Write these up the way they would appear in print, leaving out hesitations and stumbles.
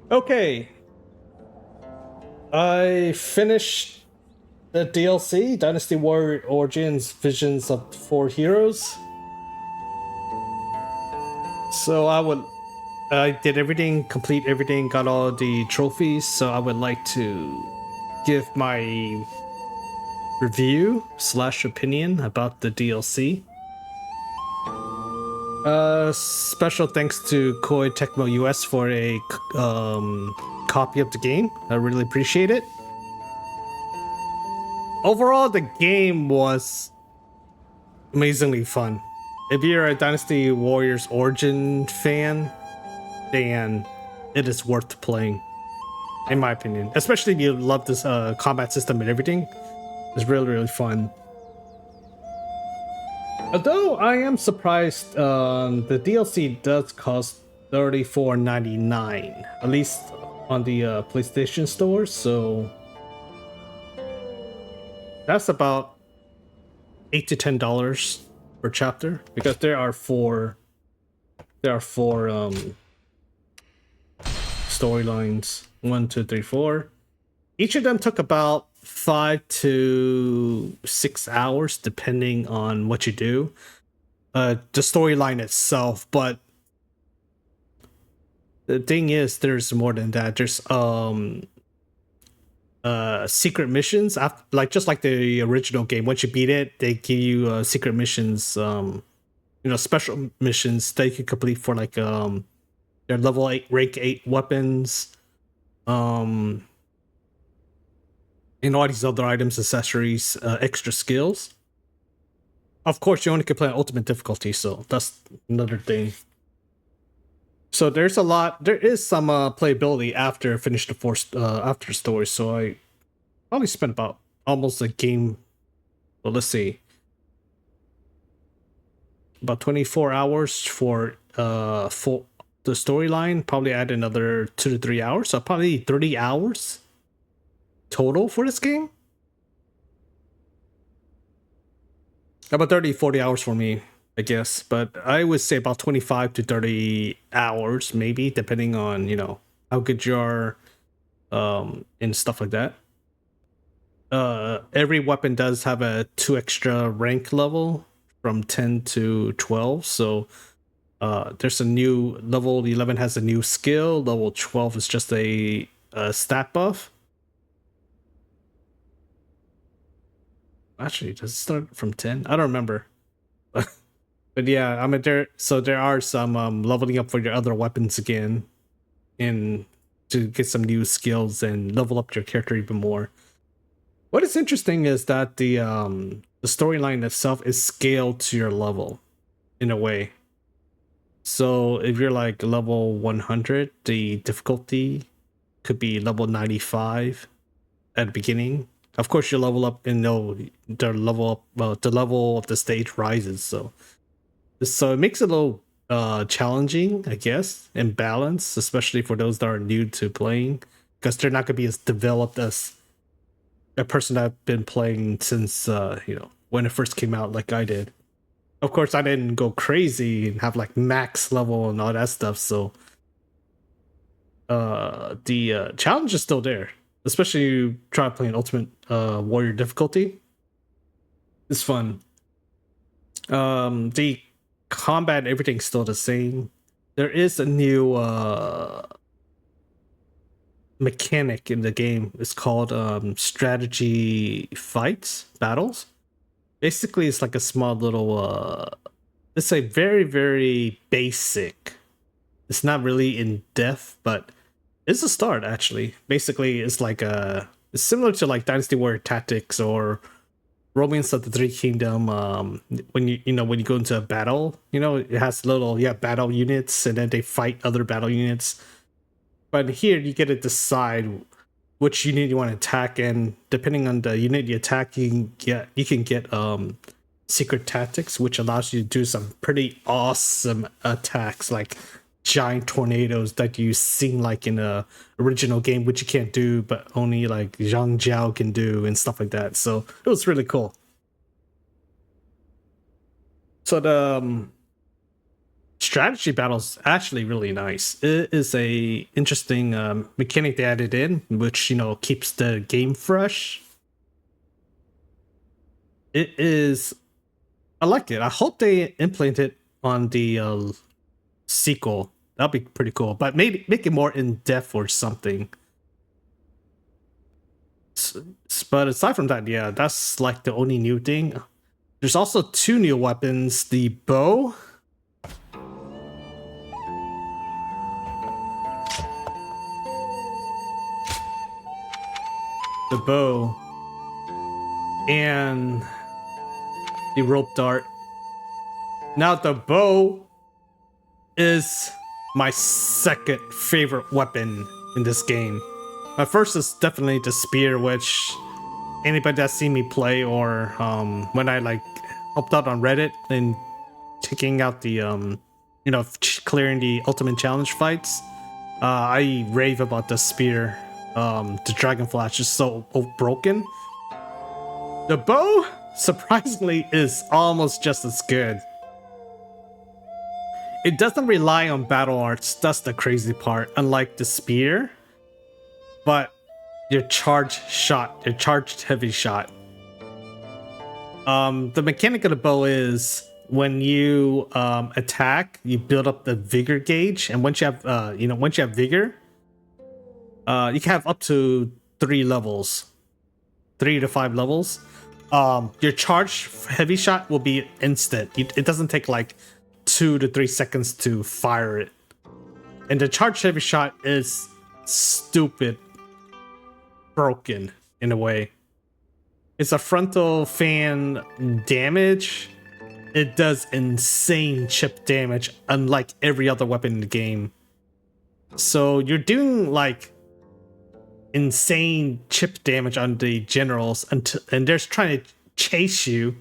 Okay, I finished the DLC, Dynasty Warrior Origins Visions of Four Heroes. So I did everything, complete everything, got all the trophies. So I would like to give my review slash opinion about the DLC. Special thanks to KOEI TECMO US for a copy of the game. I really appreciate it. Overall, the game was amazingly fun. If you're a Dynasty Warriors Origin fan, then it is worth playing, in my opinion. Especially if you love this combat system and everything. It's really, really fun. Although I am surprised, the DLC does cost $34.99, at least on the PlayStation Store. So that's about $8 to $10 per chapter, because there are four storylines. 1, 2, 3, 4. Each of them took about 5 to 6 hours, depending on what you do. The storyline itself, but the thing is, there's more than that. There's secret missions, like just like the original game. Once you beat it, they give you secret missions, special missions that you can complete for like their level 8, rank 8 weapons, and all these other items, accessories, extra skills. Of course, you only can play on ultimate difficulty, so that's another thing. So there is some playability after finish the after the story. So I probably spent about almost a game. Well, let's see, about 24 hours for the storyline. Probably add another 2 to 3 hours, so probably 30 hours total for this game. About 30, 40 hours for me, I guess. But I would say about 25 to 30 hours, maybe, depending on, how good you are, and stuff like that. Every weapon does have a 2 extra rank level from 10 to 12. So there's a new level 11 has a new skill. Level 12 is just a stat buff. Actually, does it start from 10? I don't remember. But yeah, I mean, there are some leveling up for your other weapons again, and to get some new skills and level up your character even more. What is interesting is that the storyline itself is scaled to your level, in a way. So if you're like level 100, the difficulty could be level 95 at the beginning. Of course, you level up and the level up, the level of the stage rises. So it makes it a little challenging, I guess, and balanced, especially for those that are new to playing, because they're not going to be as developed as a person that's been playing since when it first came out, like I did. Of course, I didn't go crazy and have like max level and all that stuff. So the challenge is still there, especially you try playing Ultimate Warrior difficulty. It's fun. The combat and everything's still the same. There is a new mechanic in the game. It's called strategy fights battles. Basically, it's like a small little it's a very, very basic. It's not really in depth, but it's a start actually. Basically, it's like it's similar to like Dynasty Warrior Tactics or Romance of the Three Kingdom. When you go into a battle, it has little battle units, and then they fight other battle units. But here you get to decide which unit you want to attack, and depending on the unit you attack, you can get secret tactics, which allows you to do some pretty awesome attacks, like giant tornadoes that you've seen like in a original game, which you can't do, but only like Zhang Jiao can do and stuff like that. So it was really cool. So the strategy battle's actually really nice. It is a interesting mechanic they added in, which, you know, keeps the game fresh. It is, I like it. I hope they implement it on the sequel. That'd be pretty cool, but maybe make it more in depth or something. But aside from that, yeah, that's like the only new thing. There's also 2 new weapons: the bow. The bow and the rope dart. Now the bow is my second favorite weapon in this game. My first is definitely the spear, which anybody that's seen me play, or when I like helped out on Reddit and checking out the you know, clearing the ultimate challenge fights, I rave about the spear. The dragon flash is so broken. The bow, surprisingly, is almost just as good. It doesn't rely on battle arts, that's the crazy part, unlike the spear. But your charged heavy shot. The mechanic of the bow is when you attack, you build up the vigor gauge, and once you have once you have vigor, you can have up to 3 levels, 3 to 5 levels. Your charged heavy shot will be instant. It doesn't take like 2 to 3 seconds to fire it. And the charged heavy shot is stupid broken in a way. It's a frontal fan damage. It does insane chip damage, unlike every other weapon in the game. So you're doing like insane chip damage on the generals, and they're trying to chase you,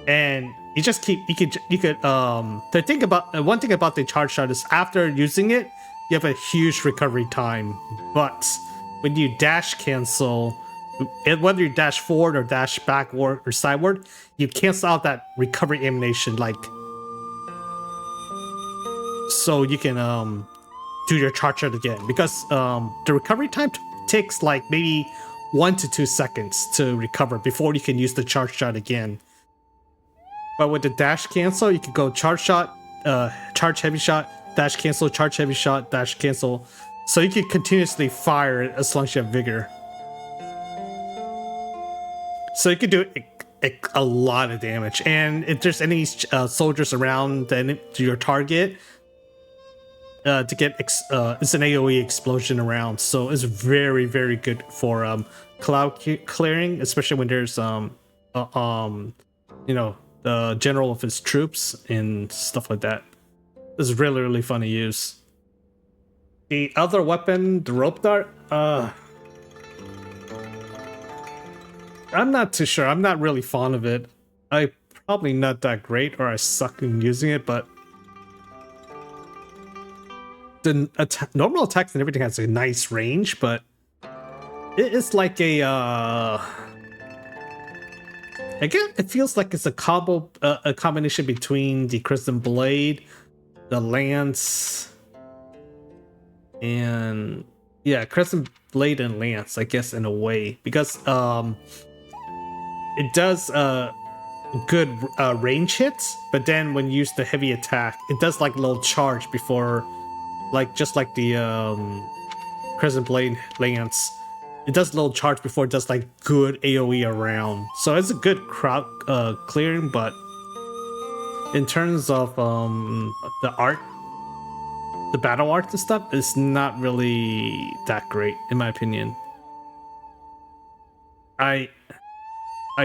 and you just keep you could the thing about one thing about the charge shot is after using it, you have a huge recovery time. But when you dash cancel, whether you dash forward or dash backward or sideward, you cancel out that recovery animation, like, so you can do your charge shot again, because the recovery time takes like maybe 1 to 2 seconds to recover before you can use the charge shot again. But with the dash cancel, you can go charge shot, charge heavy shot, dash cancel, charge heavy shot, dash cancel. So you can continuously fire it as long as you have vigor. So you can do a lot of damage. And if there's any soldiers around your target, to get it's an AOE explosion around. So it's very, very good for cloud clearing, especially when there's you know, the general of his troops and stuff like that. It's really, really fun to use. The other weapon, the rope dart, I'm not too sure. I'm not really fond of it. I'm probably not that great, or I suck in using it, but the normal attacks and everything has a nice range, but it is like a again, it feels like it's a combo, a combination between the Crimson Blade, the Lance, and yeah, Crimson Blade and Lance, I guess, in a way, because it does good range hits, but then when you use the heavy attack, it does like a little charge before, like just like the Crimson Blade Lance. It does a little charge before it does like good AoE around. So it's a good crowd clearing, but in terms of the art, the battle art and stuff, is not really that great in my opinion. I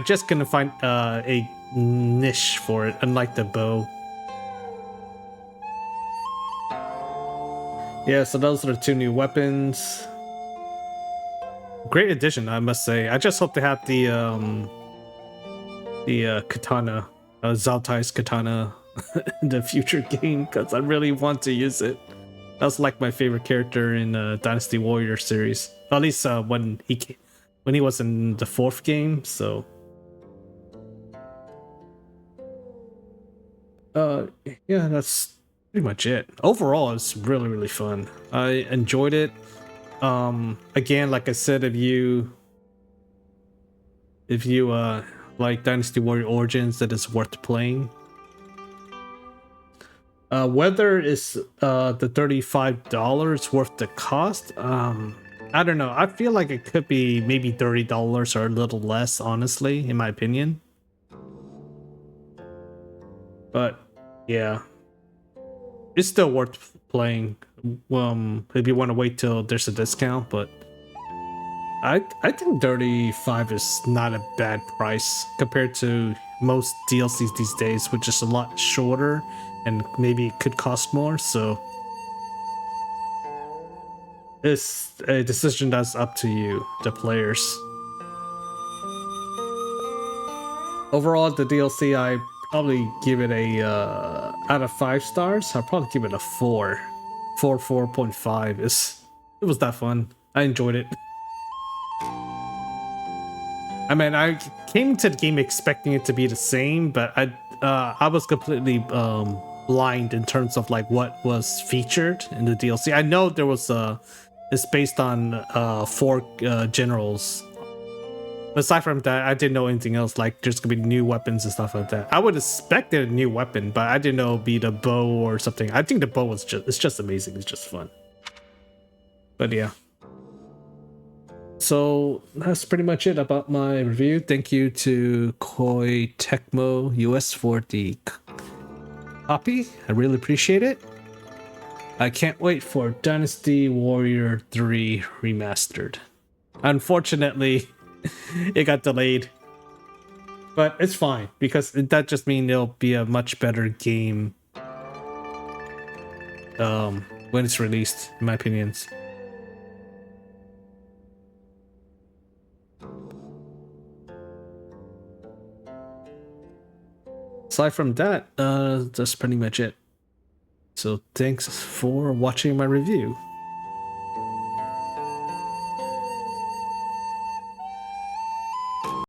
just couldn't find a niche for it, unlike the bow. Yeah, so those are the 2 new weapons. Great addition, I must say. I just hope they have the katana, Zhao Tai's katana in the future game, because I really want to use it. That was like my favorite character in Dynasty Warrior series, at least when he was in the 4th game. So uh yeah, that's pretty much it. Overall, it's really, really fun. I enjoyed it. Again, like I said, if you like Dynasty Warrior Origins, that is worth playing. Whether it's the $35 worth the cost, I don't know. I feel like it could be maybe $30 or a little less, honestly, in my opinion. But yeah, it's still worth playing. If you want to wait till there's a discount, but I think 35 is not a bad price compared to most DLCs these days, which is a lot shorter and maybe it could cost more. So it's a decision that's up to you, the players. Overall, the DLC, I probably give it a out of 5 stars. I'll probably give it a 4.5. It was that fun. I enjoyed it. I mean, I came to the game expecting it to be the same, but I was completely blind in terms of like what was featured in the DLC. I know there was it's based on 4 generals. Aside from that, I didn't know anything else. Like there's gonna be new weapons and stuff like that. I would expect a new weapon, but I didn't know it'd be the bow or something. I think the bow was just amazing. It's just fun. But yeah. So that's pretty much it about my review. Thank you to KOEI TECMO US for the copy. I really appreciate it. I can't wait for Dynasty Warrior 3 Remastered. Unfortunately, it got delayed. But it's fine, because that just means it'll be a much better game when it's released, in my opinions. Aside from that, that's pretty much it. So thanks for watching my review.